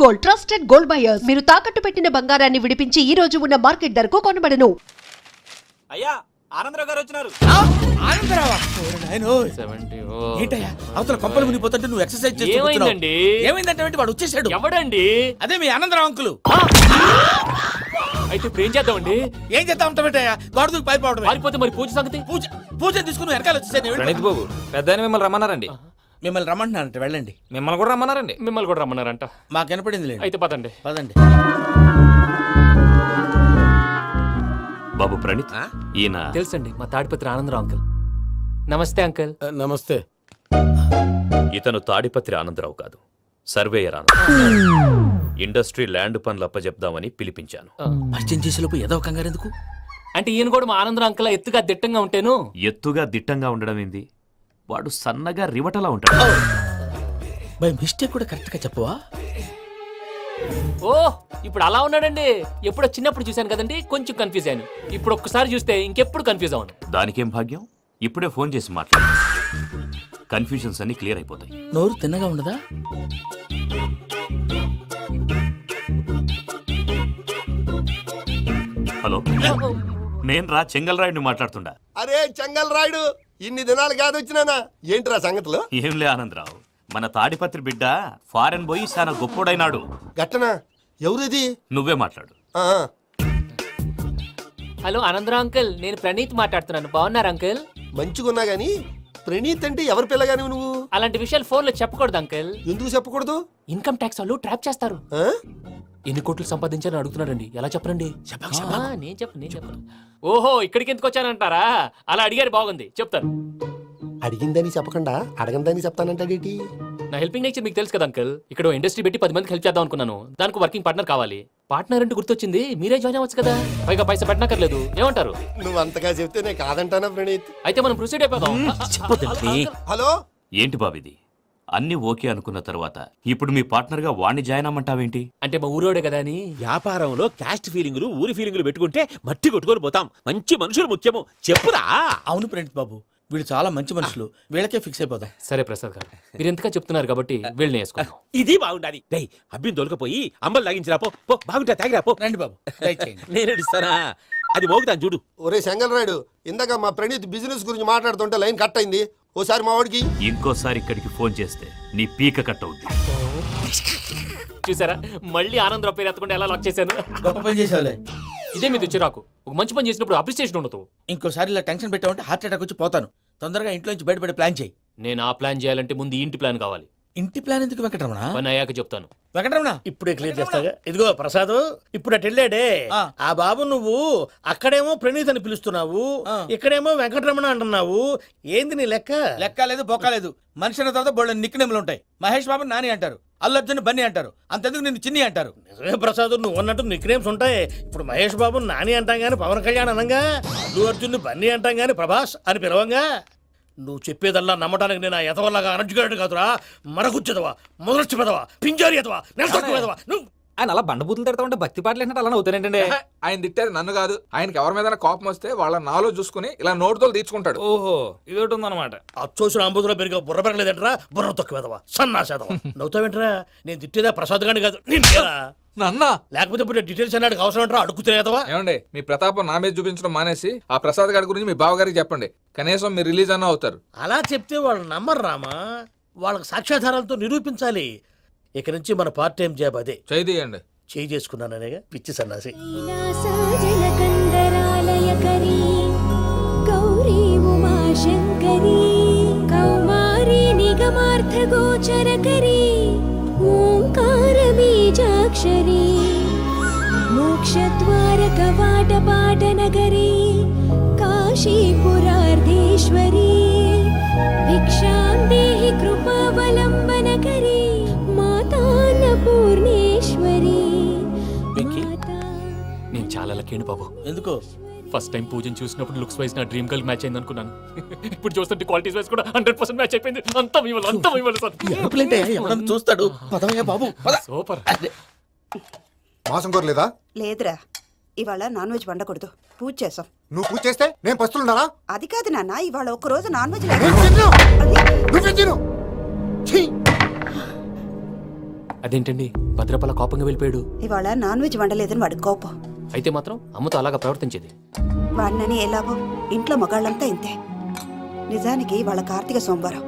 Gold, trusted gold buyers. మీరు తాకట్టు పెట్టిన బంగారాన్ని విడిపించి ఈ రోజు ఉన్న మార్కెట్ ధరకు కొనబడను. అయ్యా ఆనందరావు గారు వచ్చినారు. అవతల కొంపలు మునిగిపోతుంటే నువ్వు ఎక్సర్సైజ్ చేస్తున్నావు. ఏమైందంటే వాడు వచ్చేసాడు. ఎవడండి? అదే మీ ఆనందరావు అంకులు. అయితే ఇప్పుడు ఏం చేద్దామండి? ఏం చేద్దాం ఉంటావేటయ్యా? గొడవకు పైపోవడం. పారిపోతే మరి పూజ సంగతి? పూజ తీసుకుని వెనకాల వచ్చేసాడు. ప్రణీత్ బాబు పెద్ద మిమ్మల్ని రమ్మన్నారండి. మిమ్మల్ని రమ్మంటున్నారంట, వెళ్ళండి. మిమ్మల్ని కూడా రమ్మన్నారండి. మిమ్మల్ని కూడా రమ్మన్నారంట. మాకు వినపడింది. అయితే పదండి. పదండి బాబు ప్రణీత్, ఈయన తెలుసండి, మా తాడిపత్రి ఆనందరావు అంకుల్. నమస్తే అంకుల్. నమస్తే. ఇతను తాడిపత్రి ఆనందరావు కాదు, సర్వేయర్ ఆనందరావు. ఇండస్ట్రీ ల్యాండ్ పనులు అప్పచెప్దామని పిలిపించాను. పరిచయం చేసేలోపు ఏదో కంగారు ఎందుకు? అంటే ఈయన కూడా మా ఆనందరావు అంకుల్ ఎత్తుగా దిట్టంగా ఉంటాను. ఎత్తుగా దిట్టంగా ఉండడం ఏంది? వాడు సన్నగా రివటలా ఉంటాడు. బై మిస్టేక్ కూడా కరెక్ట్ గా చెప్పవా? ఓ ఇప్పుడు అలా ఉన్నాడండి. ఎప్పుడో చిన్నప్పుడు చూశాను కదండి, కొంచెం కన్ఫ్యూజ్ అయ్యాను. ఇప్పుడు ఒక్కసారి చూస్తే ఇంకెప్పుడు కన్ఫ్యూజ్ అవ్వను. దానికేం భాగ్యం, ఇప్పుడే ఫోన్ చేసి మాట్లాడు. కన్ఫ్యూజన్స్ అన్ని క్లియర్ అయిపోతాయి. నోరు తిన్నగా ఉండదా? హలో, నేను రా చెంగల్ రాయుడిని మాట్లాడుతుండా. అరే చెంగల్ రాయుడు, ఇన్ని దినాలు కాదు వచ్చినానా? ఏంట్రా సంగతులు? ఏంలే ఆనందరావు, మన తాడిపత్రి బిడ్డ ఫారెన్ పోయి చాలా గొప్పోడైనాడు. గట్టనా? ఎవరిది? నువ్వే మాట్లాడు. హలో ఆనందరావు అంకుల్, నేను ప్రణీత్ మాట్లాడుతున్నాను. బాగున్నారు అంకుల్? మంచిగున్నా గాని ప్రణీత్ అంటే ఎవరి పిల్లగాని నువ్వు? అలాంటి విషయాలు ఫోన్ లో చెప్పకూడదు అంకుల్. ఎందుకు చెప్పకూడదు? ఇన్కమ్ ట్యాక్స్ వాళ్ళు ట్రాప్ చేస్తారు. ఎన్ని కోట్లు సంపాదించాలని అడుగుతున్నారండి. ఎలా చెప్పరండి? నేను చెప్పను. ఓహో, ఇక్కడికి ఎందుకు వచ్చానంటారా? అలా అడిగారు, బాగుంది, చెప్తాను. అడిగిందని చెప్పకుండా అడగందని చెప్తానంటాడేటి? నా హెల్పింగ్ నేచర్ మీకు తెలుసు కదా అంకుల్. ఇక్కడ ఇండస్ట్రీ పెట్టి 10 మందికి హెల్ప్ చేద్దాం అనుకున్నాను. దానికి వర్కింగ్ పార్ట్నర్ కావాలి. పార్ట్నర్ అంటే గుర్తొచ్చింది, మీరే జాయిన్ అవ్వచ్చు కదా. పైగా పైసా పెట్టనక్కర్లేదు. ఏమంటారు? నువ్వు అంతగా చెప్తే నేను కాదంటానా ప్రణీత్? అయితే మనం ప్రొసీడ్ అయిపోదాం. హలో, ఏంటి బాబిది? అన్ని ఓకే అనుకున్న తర్వాత ఇప్పుడు మీ పార్ట్నర్ గా వాణ్ణి జాయిన్ అమ్మంటావేంటి? అంటే మా ఊరోడే కదా అని. వ్యాపారంలో క్యాస్ట్ ఫీలింగులు, ఊరి ఫీలింగులు పెట్టుకుంటే మట్టి కొట్టుకొని పోతాం. మంచి మనుషులు ముఖ్యము. చెప్పురా. అవును ప్రణీత్ బాబు, వీళ్ళు చాలా మంచి మనుషులు. వీళ్ళకే ఫిక్స్ అయిపోతాం. సరే ప్రసాద్ గారు, మీరు ఎంతగా చెప్తున్నారు కాబట్టి వీళ్ళని వేసుకుంటాం. ఇది బాగుండాలి. డై అబ్బిని దొలకపోయి అమ్మలు లాగించిరా పో. బాగుంటా తాగిరా పో. రండి బాబు, నేను ఇస్తానా? అది మోగుతాను చూడు. ఒరే చెంగల్ రాయుడు, ఇందాక మా ప్రణీత్ బిజినెస్ గురించి మాట్లాడుతుంటే లైన్ కట్ అయింది. ఓసారి మా వాడికి ఇంకోసారి ఇక్కడికి ఫోన్ చేస్తే నీ పీక కట్ అవుద్ది. చూసారా, మళ్ళీ ఆనందరావు పేరు ఎత్తకుండా ఎలా లాక్ చేశాను. గొప్ప పని చేసేవాళ్ళే. ఇదే మీద చిరాకు. ఒక మంచి పని చేసినప్పుడు అప్రిసియేషన్ ఉండదు. ఇంకోసారి ఇలా టెన్షన్ పెట్టామంటే హార్ట్ అటాక్ వచ్చి పోతాను. తొందరగా ఇంట్లో నుంచి బయటపడే ప్లాన్ చేయి. నేను ఆ ప్లాన్ చేయాలంటే ముందు ఇంటి ప్లాన్ కావాలి. ఇంటి ప్లాన్ ఎందుకు వెంకటరమణ? పని అయ్యాక చెప్తాను. వెంకటరమణ ఇప్పుడే క్లియర్ చేస్తాగా. ఇదిగో ప్రసాద్, ఇప్పుడు అటు వెళ్ళాడే ఆ బాబు, నువ్వు అక్కడేమో ప్రణీత్ అని పిలుస్తున్నావు, ఇక్కడేమో వెంకటరమణ అంటున్నావు. ఏంది నీ లెక్క? లెక్క లేదు, బొక్క లేదు. మనిషి అన్న తర్వాత బోళ్ళ నిక్నెములు ఉంటాయి. మహేష్ బాబు నాని అంటారు, అల్లు అర్జున్ బన్నీ అంటారు, అంతెందుకు నిన్ను చిన్ని అంటారు. నిజమే ప్రసాద్, నువ్వు అన్నట్టు నిక్నేమ్స్ ఉంటాయి. ఇప్పుడు మహేష్ బాబు నాని అంటాం గాని పవన్ కళ్యాణ్ అనంగా, అల్లు అర్జున్ బన్నీ అంటాం గాని ప్రభాస్ అని పిలవంగా. నువ్వు చెప్పేదల్లా నమ్మటానికి నేను ఆ ఎతవల్లాగా అనర్జుగాడు కాదురా. మరగుచ్చదవా, మొదలచ్చి పెదవా, పింజారి ఎదవా, నెలసొక్కుదవా. నువ్వు ఆయన అలా బండబూతులు తిడతా ఉంటే భక్తి పాటలు ఏంటంటే అలా అవుతానంటే. ఆయన తిట్టేది నన్ను కాదు, ఆయనకి ఎవరి మీద కోపం వస్తే వాళ్ళ నాలో చూసుకుని ఇలా నోటుతో తీర్చుకుంటాడు. ఓహో, ఇదొకటి ఉందన్నమాట. అచ్చోసిన అంబుధులో పెరిగా బుర్ర పెరగలేదంటరా. బుర్ర తొక్కువేదవా, సన్నాసేదవా. నవ్వుతావేంట్రా? నేను తిట్టేదా ప్రసాద్ గాని కాదు, నిన్నేరా. నన్నా? లేకపోతే ఇప్పుడు డీటెయిల్స్ అన్నాడు అవసరం అంటారా? అడుగుతాయేదవా. ఏమండి, మీ ప్రతాపం నా మీద చూపించడం మానేసి ఆ ప్రసాద్ గారి గురించి మీ బావగారికి చెప్పండి. కనీసం మీరు రిలీజ్ అన్న అవుతారు. అలా చెప్తే వాళ్ళు నమ్మరు రామా. వాళ్ళకి సాక్ష్యాధారాలతో నిరూపించాలి. ఇక నుంచి మన పార్ట్ టైం జాబ్ అదే. చేయండి. చేయి చేసుకున్నాననేగా పిచ్చి సన్నాసి. గౌరీ ఉమాశంకరీ కౌమారీ నిగమార్థగోచరకరీ ఓంకార బీజాక్షరీ మోక్షద్వార కవాటపాటనగరీ కాశీపురార్ధేశ్వరీ భిక్షాం దేహి కృపావలంబనకరీ మాతాన్నపూర్ణేశ్వరీ. నేను చాలా లక్కీని బాబు. ఎందుకో? ఫస్ట్ టైం పూజను చూసినప్పుడు లుక్స్ వైజ్ నా డ్రీమ్ గర్ల్ మ్యాచ్ అయింది అనుకున్నాను. ఇప్పుడు చూస్తుంటే క్వాలిటీస్ వైజ్ కూడా 100% మ్యాచ్ అయిపోయింది. అంతా ఇవ్వాలి సార్. ఎవడన్నా చూస్తాడు. పదవయ్యా బాబు, సూపర్. మాసం కోరలేదా? లేదురా, ఇవాళ నాన్ వెజ్ వండకూడదు. పూజ చేసాం. నువ్వు పూజ చేస్తే నేను పస్తులున్నానా? అది కాదు నాన్న, ఇవాళ ఒక్క రోజు నాన్ వెజ్ అదేంటండి భద్రపల కోపంగా వెళ్ళిపోయాడు? ఇవాళ నాన్ వెజ్ వండలేదని వాడి కోపం. అయితే మాత్రం అమ్మతో అలాగా ప్రవర్తించేది. వాడినని ఎలాగో ఇంట్లో మగాళ్ళంతా ఇంతే. నిజానికి వాళ్ళ కార్తీక సోమవారం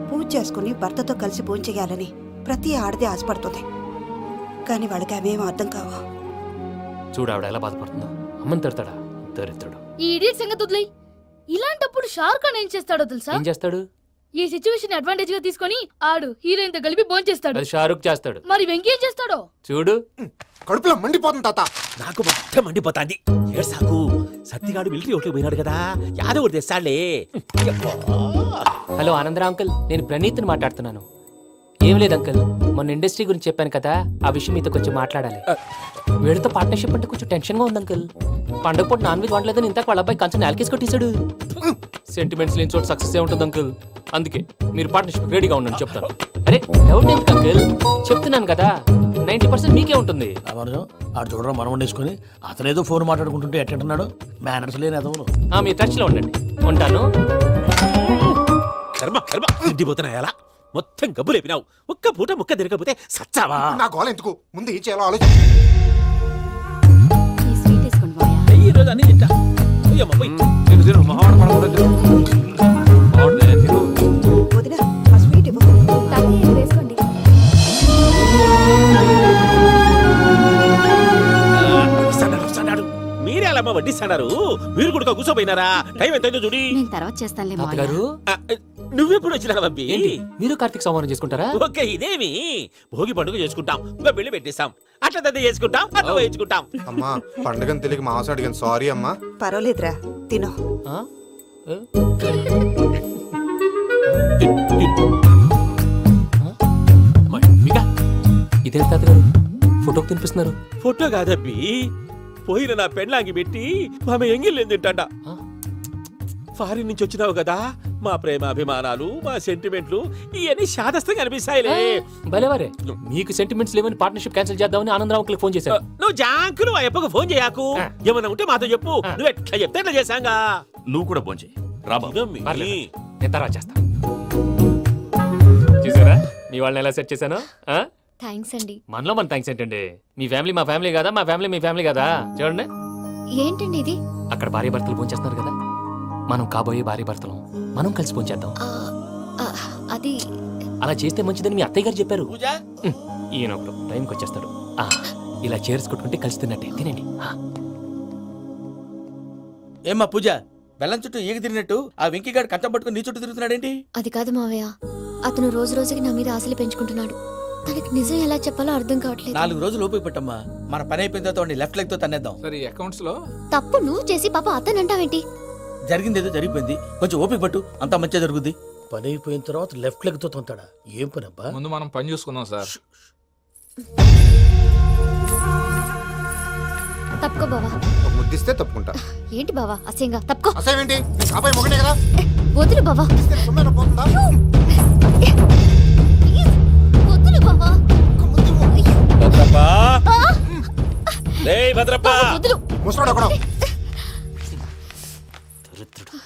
పూజ చేసుకుని భర్తతో కలిసి పూజ చేయాలని ప్రతి ఆడది ఆశపడుతుంది. కానీ వాళ్ళకి అవేం అర్థం కావు. చూడు ఆవిడ ఎలా బాధపడుతుందో. అమ్మని తిడతాడా దరిద్రుడు. ఈ ఇడియట్ సంగతి వదిలేయ్. ఇలాంటప్పుడు షారుఖ్ ఖాన్ ఏం చేస్తాడో తెలుసా? ఏం చేస్తాడు? ఈ సిచ్యువేషన్ అడ్వాంటేజ్ గా తీసుకొని ఆడు హీరోయిన్ తో కలిపి బోన్ చేస్తాడు. అది షారుఖ్ చేస్తాడు. మరి వెంకీ ఏం చేస్తాడో చూడు. కడుపులో మండిపోతుంది తాత. నాకు మొత్తం మండిపోతాంది. ఏడ్సాకు సత్తిగాడు మిలిటరీ ఒకటి పోయినాడు కదా, యాదవ్ ఒకటి తెస్తాడులే. హలో ఆనందరా అంకుల్, నేను ప్రణీత్ని మాట్లాడుతున్నాను. ఏం లేదు అంకుల్, మొన్న ఇండస్ట్రీ గురించి చెప్పాను కదా, ఆ విషయం మీతో కొంచెం మాట్లాడాలి. వీడితో పార్ట్నర్షిప్ అంటే కొంచెం టెన్షన్ గా ఉంది అంకుల్. పండగ పూట నాన్ వెజ్ వండలేదని ఇంతకు వాళ్ళ అబ్బాయి కంచెం నేలకేసి కొట్టేశాడు. సెంటిమెంట్స్ లేని చోట సక్సెస్ ఏ ఉంటుంది అంకుల్. అందుకే మీరు పార్ట్నర్షిప్ రెడీగా ఉండండి చెప్తాను. అరే డౌట్ ఎందుకు అంకుల్, చెప్తున్నాను కదా 90% మీకే ఉంటుంది. రామానుజం ఆడు చూడడం మనం వండేసుకొని అతనేదో ఫోన్ మాట్లాడుకుంటుంటే ఎట్టంటున్నాడు. మేనర్స్ లేని అదవులు. మీ టచ్ లో ఉండండి. ఉంటాను. కర్మ కర్మ తిండిపోతున్నా ఎలా మొత్తం గబ్బు లేపినావు. ఒక్క పూట ముక్క తిరగకపోతే సచ్చావా? నా గోల ఎందుకు, ముందు ఏం చేయాలో ఆలోచించు. ఈ స్వీట్ వేసుకోండి బాయా. ఈ రోజు అన్ని తింటా. అయ్యమ్మ, పోయ్. వదినా ఆ స్వీట్ ఇవ్వు. వేసుకోండి. వస్తాడు. మీరే అలా అమ్మ వడ్డిస్తాడారు. మీరు కూడా కూర్చోపోయినారా? టైం ఎంతైందో చూడి. నేను తర్వాత చేస్తానులే మావయ్య. తాతగారు ఆ, నువ్వెప్పుడు వచ్చినా బంబి? ఏంటి మీరు కార్తీక్ సంహారం చేసుకుంటారా? ఓకే, ఇదేమి భోగి పండుగ చేసుకుంటాం, ఇంకా పెళ్లి పెట్టేస్తాం, అట్లా దద్ద చేసుకుంటాం, అట్లా వేయించుకుంటాం. అమ్మా పండుగని తెలియక మాంసం అడిగాను, సారీ అమ్మా. పర్వాలేదురా తినో. ఆ? ఏ? మమ్మిగా, ఇదేంటి తాతగారు ఫోటోకి తినిపిస్తున్నారు? ఫోటో కాదబ్బి, పోయిన నా పెళ్ళాంగి పెట్టి ఆమె ఎంగిల్లేం తింటాడ. ఆ? ఫారిన్ నుంచి వచ్చినావు కదా, మా ప్రేమ అభిమానాలు, మా సెంటిమెంట్లు ఇవన్నీ శాదస్తంగా అనిపిస్తాయిలే. భలేవారే, మీకు సెంటిమెంట్స్ లేవని పార్ట్నర్షిప్ క్యాన్సిల్ చేద్దామని ఆనందరావు అంకుల్కి ఫోన్ చేశారు. నువ్వు జాంకులు ఆ ఎప్పకు ఫోన్ చేయకు. ఏమన్నా ఉంటే మాతో చెప్పు. నువ్వు ఎట్లా చెప్తే ఎట్లా చేశాంగా. నువ్వు కూడా భోంచేయి రా బాబు. పర్లేదు, నేను తర్వాత చేస్తా. చూసారా మీ వాళ్ళని ఎలా సెట్ చేశాను? థ్యాంక్స్ అండి. మనలో మన థ్యాంక్స్ ఏంటండి, మీ ఫ్యామిలీ మా ఫ్యామిలీ కదా, మా ఫ్యామిలీ మీ ఫ్యామిలీ కదా. చూడండి ఏంటండి ఇది? అక్కడ భార్య భర్తలు ఫోన్ చేస్తున్నారు కదా, మనం కాబోయే భార్య భర్తలు మనం కలిసి ఫోన్ చేద్దాం. అది అలా చేస్తే మంచిదని మీ అత్తయ్య గారు చెప్పారు. పూజ ఈయన ఒకడు టైంకి వచ్చేస్తాడు. ఇలా చేర్స్ కొట్టుకుంటే కలిసి తిన్నట్టే తినండి. ఏమ్మా పూజ, బెల్లం చుట్టూ ఈగ తిరిగినట్టు ఆ వెంకీగాడు కంచం పట్టుకుని నీ చుట్టూ తిరుగుతున్నాడేంటి? అది కాదు మావయ్య, అతను రోజు రోజుకి నా మీద ఆశలు పెంచుకుంటున్నాడు. తనకి నిజం ఎలా చెప్పాలో అర్థం కావట్లేదు. 4 రోజులు ఓపిక పట్టమ్మా, మన పని అయిపోయిన తర్వాత లెఫ్ట్ లెగ్ తో తన్నేద్దాం. సరే అకౌంట్స్ లో తప్పు నువ్వు చేసి పాప అతను అంటావేంటి? జరిగింది ఏదో జరిగిపోయింది, కొంచెం ఓపిక పట్టు, అంతా మంచిగా జరుగుద్ది. పని అయిపోయిన తర్వాత లెఫ్ట్ లెగ్ తో తొంతాడా? ఏం పని అబ్బా? ముందు మనం పని చూసుకుందాం సార్. తప్పుకో బావా. ఒక ముద్దిస్తే తప్పుకుంటా. ఏంటి బావా అసహ్యంగా? తప్పుకో. అసేమేంటి, అబ్బాయి మొగనే కదా, వదులు బావా. సొమ్మేనా పోతుందా? ప్లీజ్, వదులు బావా. భద్రప్ప, లేయ్ భద్రప్ప. వదులు. ముసరాడు అక్కడ. దరిద్రుడు.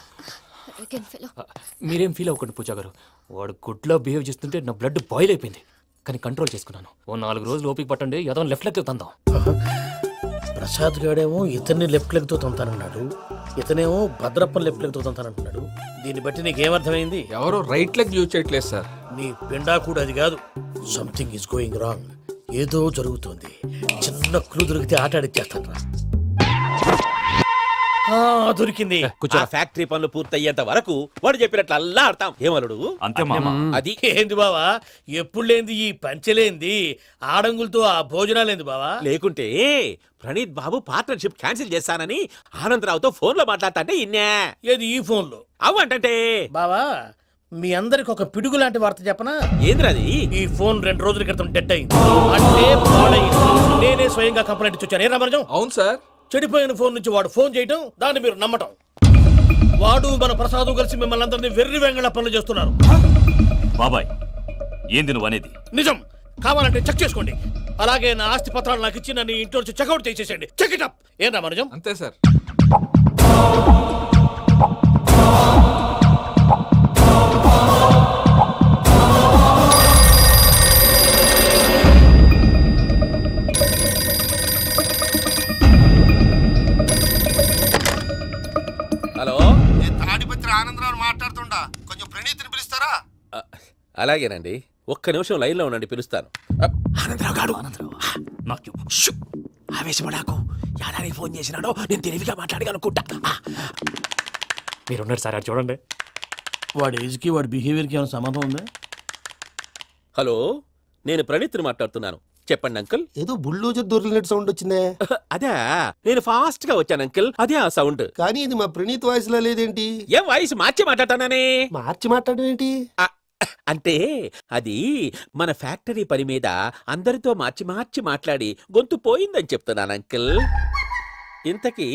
Arrogant fellow. మీరేం ఫీల్ అవ్వకండి పూజా గారు, వాడు గుడ్లో బిహేవ్ చేస్తుంటే నా బ్లడ్ బాయిల్ అయిపోయింది. కానీ కంట్రోల్ చేసుకున్నాను. ఓ 4 రోజులు ఓపిక పట్టండి, ఏదో లెఫ్ట్ లెగ్ తందాం. ప్రసాద్ గాడేమో ఇతన్ని లెఫ్ట్ లెగ్ తో తొంతానన్నాడు, ఇతనేమో భద్రప్ప లెఫ్ట్ లెగ్ తో తొంతానంటున్నాడు. దీన్ని బట్టి నీకేమర్థమైంది? ఎవరు రైట్ లెగ్ యూజ్ చేయట్లేదు సార్. నీ పిండా కూడా అది కాదు. Something is going wrong. ఏదో జరుగుతోంది. చిన్న క్లూ దొరికితే ఆట ఆడిచ్చేస్తాను రా. దొరికింది. ఆ ఫ్యాక్టరీ పనులు పూర్తయ్యేంత వరకు వాడు చెప్పినట్లు అల్లా ఆడతాం. ఏమలుడు అంతే మామ. అది ఏంది బావా, ఎప్పుడు లేంది ఈ పంచలేంది, ఆడంగులతో ఆ భోజనాలేంది బావా? లేకుంటే ప్రణీత్ బాబు పార్ట్నర్షిప్ క్యాన్సిల్ చేస్తానని ఆనందరావుతో ఫోన్ లో మాట్లాడతాంటే ఇన్నే. ఏది ఈ ఫోన్ లో? అవ్వంటే బావా మీ అందరికి ఒక పిడుగు లాంటి వార్త చెప్పనా? ఏంద్రది? ఈ ఫోన్ 2 రోజుల క్రితం డెడ్ అయింది, అంటే పాడైంది. నేనే స్వయంగా కంప్లైంట్ ఇచ్చి వచ్చాను. ఏ రామరాజం? అవును సార్. చెడిపోయిన ఫోన్ నుంచి వాడు ఫోన్ చేయటం, దాన్ని మీరు నమ్మటం. వాడు మన ప్రసాదు కలిసి మిమ్మల్ని అందరినీ వెర్రి వెంగళ పనులు చేస్తున్నారు. బాబాయ్ ఏంది నువ్వు అనేది? నిజం. కావాలంటే చెక్ చేసుకోండి. అలాగే నా ఆస్తి పత్రాలు నాకు ఇచ్చి నన్ను ఇంట్లో నుంచి చెక్అౌట్ చేసేసండి. Check it up. ఏం రామరాజం? అంతే సార్. అలాగేనండి, ఒక్క నిమిషం లైన్లో ఉండండి, పిలుస్తాను. ఆనందరావు గాడు నాకు ఆవేశపడాకు. యాదానికి ఫోన్ చేసినాడో నేను తెలివిగా మాట్లాడగలనుకుంటా. మీరున్నారు సార్, అది చూడండి. వాడి ఏజ్కి వాడి బిహేవియర్కి ఏమైనా సంబంధం ఉందా? హలో, నేను ప్రణీత్ని మాట్లాడుతున్నాను. చెప్పండి అంకుల్. ఏదో బుల్డోజర్ దొరికినట్టు సౌండ్ వచ్చిందే. అదే, నేను ఫాస్ట్ గా వచ్చాను అంకుల్, అదే ఆ సౌండ్. కానీ ఇది మా ప్రణీత్ వాయిస్ లో లేదేంటి? ఏం వాయిస్ మార్చి మాట్లాడతానని? మార్చి మాట్లాడడం ఏంటి? అంటే అది మన ఫ్యాక్టరీ పని మీద అందరితో మార్చి మార్చి మాట్లాడి గొంతు పోయిందని చెప్తున్నాను అంకుల్. ఇంతకీ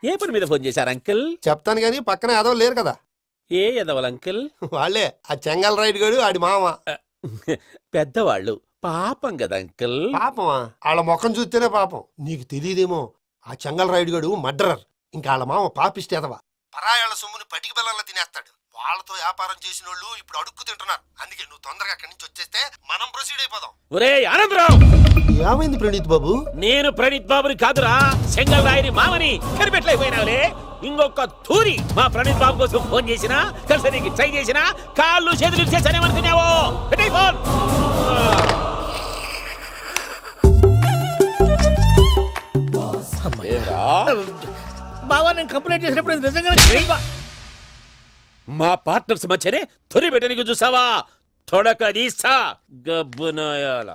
ఏ పని మీద ఫోన్ చేశారు అంకుల్? చెప్తాను కానీ పక్కన ఏదో లేరు కదా. ఏ ఎదవలు అంకుల్? వాళ్ళే ఆ చెంగల్ రైడ్ గడు ఆడి మామ. పెద్దవాళ్ళు, పాపం కదా అంకుల్. పాపమా? వాళ్ళ ముఖం చూస్తేనే పాపం. నీకు తెలియదేమో, ఆ చెంగల్ రైడ్ గడు మర్డరర్. ఇంకా వాళ్ళ మామ పాపిస్తేదవా. పరాయాళ్ళ సొమ్ముని పటికి బెల్లంలో తినేస్తాడు. వాళ్ళతో వ్యాపారం చేసిన వాళ్ళు ఇప్పుడు అడుక్కు తింటున్నారు. అందుకే నువ్వు తొందరగా అక్కడి నుంచి వచ్చేస్తే మనం ప్రొసీడ్ అయిపోదాం. ఒరే ఆనందరావు! ఏమైంది ప్రణీత్ బాబు? నేను ప్రణీత్ బాబుని కాదురా, సెంగల్ రాయని మామని. కనిపెట్టలేకపోయినావులే. ఇంకొక తూరి మా ప్రణీత్ బాబు కోసం ఫోన్ చేసినా, కలిసి నీకు ట్రై చేసినా, కాళ్ళు చేతులు చేశానేమనుకున్నావో. పెట్టేయ్ ఫోన్. బావా, నేను కంప్లైంట్ చేసినప్పుడు ఇది నిజంగానే మా పార్ట్నర్స్ మధ్యనే తొలి పెట్టడానికి చూసావా? తొడక తీసా గబ్బునాయాల.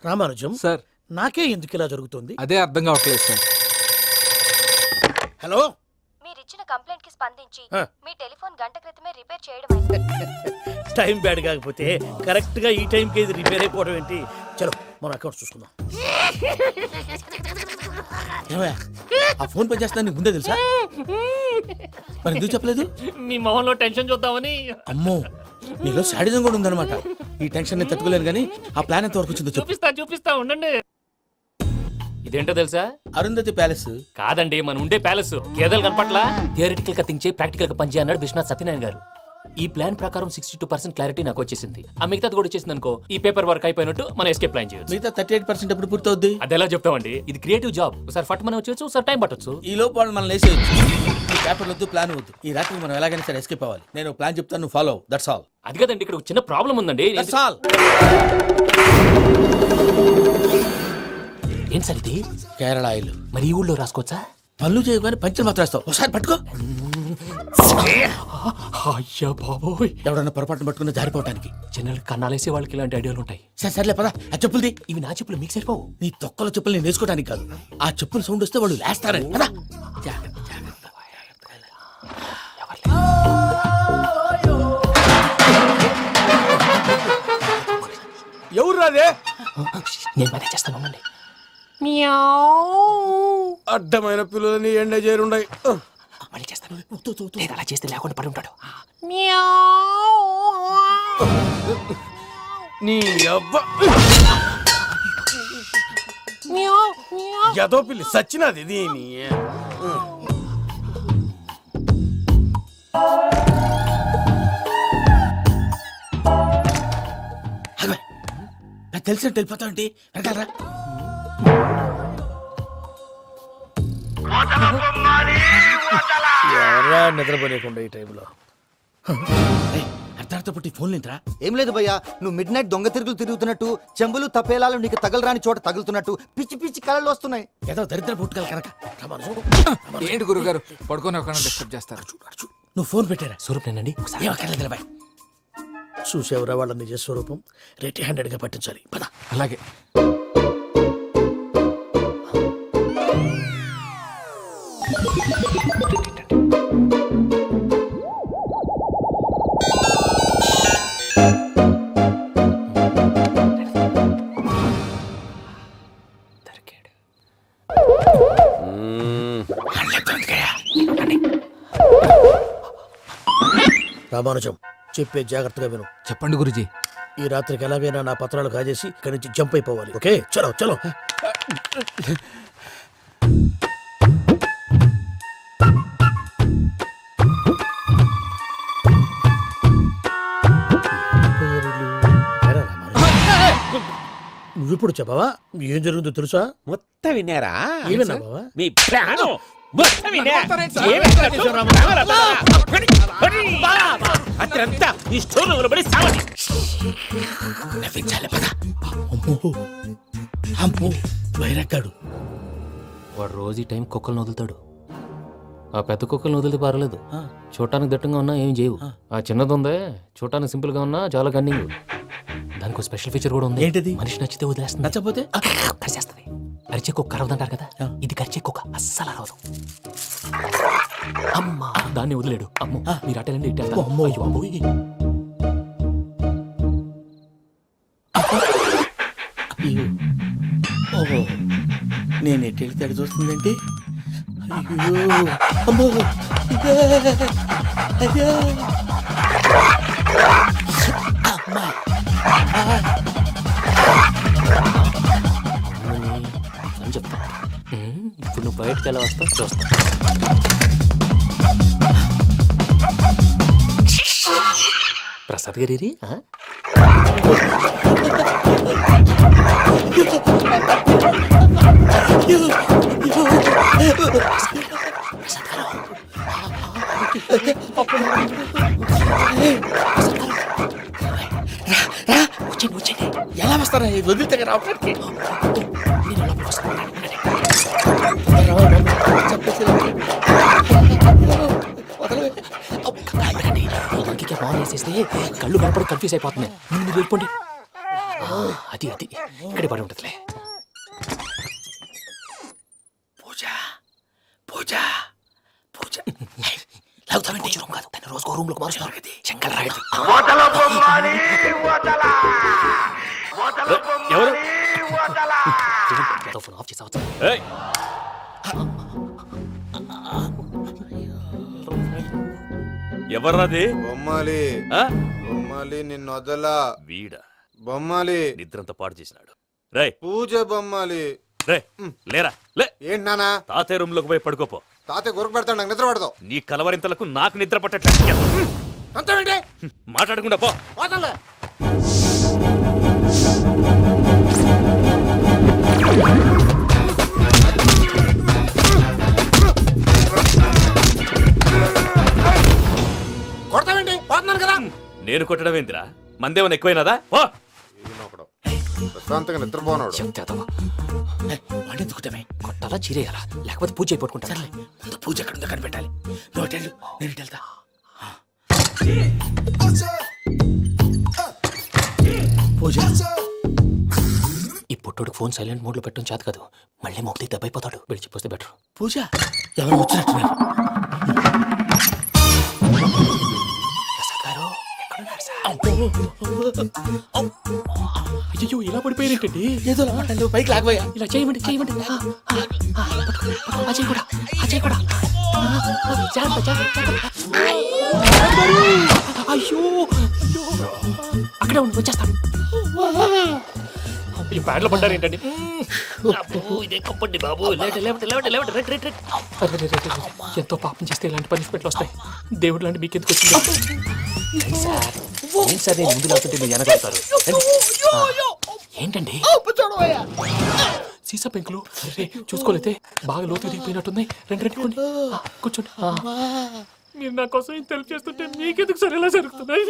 రామానుజం సార్, నాకే ఎందుకు ఇలా జరుగుతుంది? అదే అర్థం కావట్లేదు సార్. హలో, మీరిచ్చిన కంప్లైంట్ కి స్పందించి ఆ. మీ టెలిఫోన్ గంట క్రితమే రిపేర్ చేయడం టైం బ్యాడ్ కాకపోతే కరెక్ట్ గా ఈ టైంకి ఇది రిపేర్ అయిపోవడం ఏంటి? చలో మన అకౌంట్ చూసుకుందాం. ఏమయ్య, ఆ ఫోన్ పని చేస్తున్నా నీకు ముందే తెలుసా? మరి ఎందుకు చెప్పలేదు? మీ మొహంలో టెన్షన్ చూద్దామని. అమ్మో, నీలో శాడిజం కూడా ఉందన్నమాట. ఈ టెన్షన్ నేను తట్టుకోలేను కానీ ఆ ప్లాన్ ఎంత వరకు వచ్చిందో చెప్పు. చూపిస్తా ఉండండి. ఇదేంటో తెలుసా? అరుంధతి ప్యాలెస్. కాదండి, మన ఉండే ప్యాలెస్. గేదెలు కనపట్లా? థియరిటికల్ గా థింక్ చేయి, ప్రాక్టికల్ గా పనిచేయ అన్నాడు విశ్వనాథ్ సత్యనారాయణ గారు. ఈ ప్లాన్ ప్రకారం 62% క్లారిటీ నాకు వచ్చేసింది. ఆ మిగతాది కూడా వచ్చేసింది అనుకో, ఈ పేపర్ వర్క్ అయిపోయినట్టు మనం ఎస్కేప్ ప్లాన్ చేయొచ్చు. మిగతా 38% ఎప్పుడు పూర్తవుద్ది? అది ఎలా చెప్తామండి? ఇది క్రియేటివ్ జాబ్. ఒకసారి ఫట్ మనం వచ్చేయచ్చు, ఒకసారి టైం పట్టొచ్చు. ఈ లోపు వాళ్ళు మనం లేసేయచ్చు. ఈ పేపర్ వద్దు, ప్లాన్ వద్దు. ఈ రాత్రి మనం ఎలాగైనా సరే ఎస్కేప్ అవ్వాలి. నేను ప్లాన్ చెప్తాను, నువ్వు ఫాలో. That's all. అది కదండి, ఇక్కడ ఒక చిన్న ప్రాబ్లం ఉందండి. That's all. ఏం సార్ ఇది? కేరళ ఆయిల్. మరి ఈ ఊళ్ళో రాసుకోవచ్చా? పనులు చేయగానే పంచర్ మాత్రం వేస్తావు. ఒకసారి పట్టుకో. అయ్యా బాబోయ్, ఎవడన్నా పొరపాటున పట్టుకున్న జారిపోవటానికి. జనరల్ కన్నాలేసే వాళ్ళకి ఇలాంటి ఐడియాలు ఉంటాయి. సర్లే పదా, ఆ చెప్పులది. ఇవి నా చెప్పులు, మీకు సరిపోవు. నీ తొక్కల చెప్పులు నేను వేసుకోవడానికి కాదు, ఆ చెప్పులు సౌండ్ వస్తే వాళ్ళు లేస్తారని. పదా. ఎవరు రాదే? నేను మేనేజ్ చేస్తాను, ఉండండి. అడ్డమైన పిల్లలని ఎండ చేరుండయి. మళ్ళీ చేస్తాను. లేదు, అలా చేస్తే లేకుండా పడి ఉంటాడు. నీ అబ్బా ఎదో పిల్లి సచ్చినది దీని. తెలిసినట్టు వెళ్ళిపోతావు ఏంటి? వెనకాలరా. ఎవరా నిద్రపోలేకుండా ఈ టైంలో? అర్ధార్థ పుట్టి ఫోన్ లేంట్రా. ఏం లేదు భయ్యా, నువ్వు మిడ్ నైట్ దొంగ తిరుగులు తిరుగుతున్నట్టు, చెంబులు తపేలాలు నీకు తగలరాని చోట తగులుతున్నట్టు పిచ్చి పిచ్చి కళలు వస్తున్నాయి. ఏదో దరిద్ర పుట్టుకల కనుక. ఏంటి గురుగారు పడుకొని ఒక డిస్టర్బ్ చేస్తారు? నువ్వు ఫోన్ పెట్టారా? స్వరూప్ నేనండి. ఏం అక్కర్లేదు బాయ్. చూసేవరా వాళ్ళ నిజ స్వరూపం. రెట్టి హ్యాండెడ్ గా పట్టించాలి. పద. అలాగే. రామానుజం, చెప్పే జాగ్రత్తగా విను. చెప్పండి గురుజీ. ఈ రాత్రికి ఎలాగైనా నా పత్రాలు కాజేసి ఇక్కడి నుంచి జంప్ అయిపోవాలి. ఓకే, చలో చలో. నువ్విప్పుడు చెప్పవా ఏం జరుగుతుందో తెలుసా? మొత్తం విన్నారా? ఏమన్నా బావా? మీ ప్లాన్ అత్రంతా ఈ స్టోర్ లో పడి సావని నవ్వించాలి పద. అమ్మో అమ్మో వైరక్కాడు. వాడు రోజు ఈ టైం కుక్కలను వదులుతాడు. ఆ పెద్ద కుక్కలను వదిలితే పర్లేదు, చూడటానికి దట్టంగా ఉన్నా ఏం చేయవు. ఆ చిన్నది ఉందే చూడటానికి సింపుల్ గా ఉన్నా చాలా కన్నింగ్. దానికి స్పెషల్ ఫీచర్ కూడా ఉంది. ఏంటిది? మనిషి నచ్చితే వదిలేస్తుంది, నచ్చపోతే కరిచేస్తుంది. అరిచే కుక్క అరవదంటారు కదా, ఇది కరిచే కుక్క అస్సలు అరవదు. అమ్మా దాన్ని వదిలేడు. అమ్మో మీరు అటెండి ఇటు వెళ్తారు. అమ్మో అయ్యో అమ్మో. ఓహో నేను ఎటు వెళ్తే అటు చూస్తుందంటే అయ్యో అమ్మో అయ్యో అమ్మా అని చెప్తా. ఇప్పుడు నువ్వు బయటకు ఎలా వస్తావు చూస్తా. ప్రసాద్ గారి ఎలా వస్తారా వదిలితే రావడానికి? ఫోన్ వేసేస్తే కళ్ళు కనపడి కన్ఫ్యూజ్ అయిపోతున్నాయి. మీరు వెళ్ళిపోండి. అది అది ఇక్కడే పడి ఉంటుందిలే. పూజ పూజ పూజ లాగుతామంటే రూమ్ కాదు, తను రోజుకో రూమ్ లోకి మారుస్తున్నారు కదా. శంకర్ రాయుడు ఎవరు ఫోన్ ఆఫ్ చేసావచ్చు. ఎవర్రాది? బొమ్మాలి బొమ్మాలి నిన్ను వదలా. వీడా బొమ్మాలి నిద్రంతా పాడు చేసినాడు. రేయ్ పూజ బొమ్మాలి. రే లేరా లే. ఏంటి నానా? తాతయ్య రూమ్ లోకి పోయి పడుకోపో. తాతయ్య గురకు పెడతాడు, నాకు నిద్ర పడతావు. నీ కలవరింతలకు నాకు నిద్ర పట్టట్లేదు. అంతేంటి మాట్లాడకుండా పో. పోతాలే. కొడతావేంటి? పోతున్నాను కదా. నేను కొట్టడం ఏందిరా? మందేమన్నా ఎక్కువైనదా? పో. ప్రశాంతంగా నిద్రపోనాడు. వాడెందుకుంటామే? కొట్టాలా చీరేయాలా లేకపోతే పూజ అయిపోట్టుకుంటా. సర్లే ముందు పూజ ఎక్కడ ఉందో కనిపెట్టాలి. నువ్వు వెళ్ళు, నేను ఇటు వెళ్తా. పూజ ఈ పుట్టోడు ఫోన్ సైలెంట్ మోడ్ లో పెట్టడం చేత కాదు, మళ్ళీ మొక్కలు దెబ్బైపోతాడు. విడిచిపోతే బెటర్. పూజ ఎవరు వచ్చినట్టున్నారు? ప్రసాద్ గారు ఎక్కడున్నారు సార్? అయ్యో ఇలా పడిపోయినట్టండి. ఏదో మాటలు పైకి లాగబోయా. ఇలా చేయమండి చేయమండి. అజయ్ కూడా అజయ్ కూడా జాగ్రత్త జాగ్రత్త. అయ్యో అక్కడే ఉండి వచ్చేస్తాను. ఈ బ్యాడ్లో పడ్డారు ఏంటండి? ఎంతో పాపం చేస్తే ఇలాంటి పనిష్మెంట్లు వస్తాయి. దేవుడు లాంటి మీకు ఎందుకు వచ్చింది సార్? ఏం సార్ నేను ముందు లేకుంటే మీరు వెనకడతారు ఏంటండి? సీసా పెంకులు చూసుకోలేతే బాగా లోతు దిగిపోయినట్టున్నాయి. రెండు రెండు కూర్చోండి. మీరు నా కోసం ఇంత హెల్ప్ చేస్తుంటే మీకెందుకు సరే ఎలా జరుగుతున్నాయి?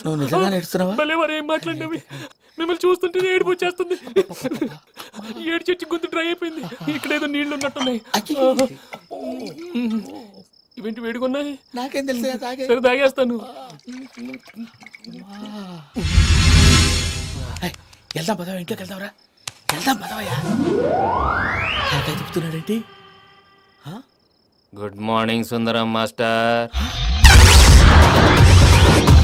నువ్వు నిజంగా నేర్చుతున్నావా? భలే మరి ఏం మాట్లాడినవి. మిమ్మల్ని చూస్తుంటే ఏడుపు వచ్చేస్తుంది. ఏడు చెట్టు గొంతు డ్రై అయిపోయింది. ఇక్కడ ఏదో నీళ్లు ఉన్నట్టున్నాయి. ఇవేంటి వేడుకున్నాయి? నాకేం తెలుసు? సరే తాగేస్తాను. వెళ్దాం పదవా, ఇంట్లోకి వెళ్దాంరా. వెళ్దాం పదవయ్యా. చెప్తున్నాడేంటి? గుడ్ మార్నింగ్ సుందరం మాస్టర్.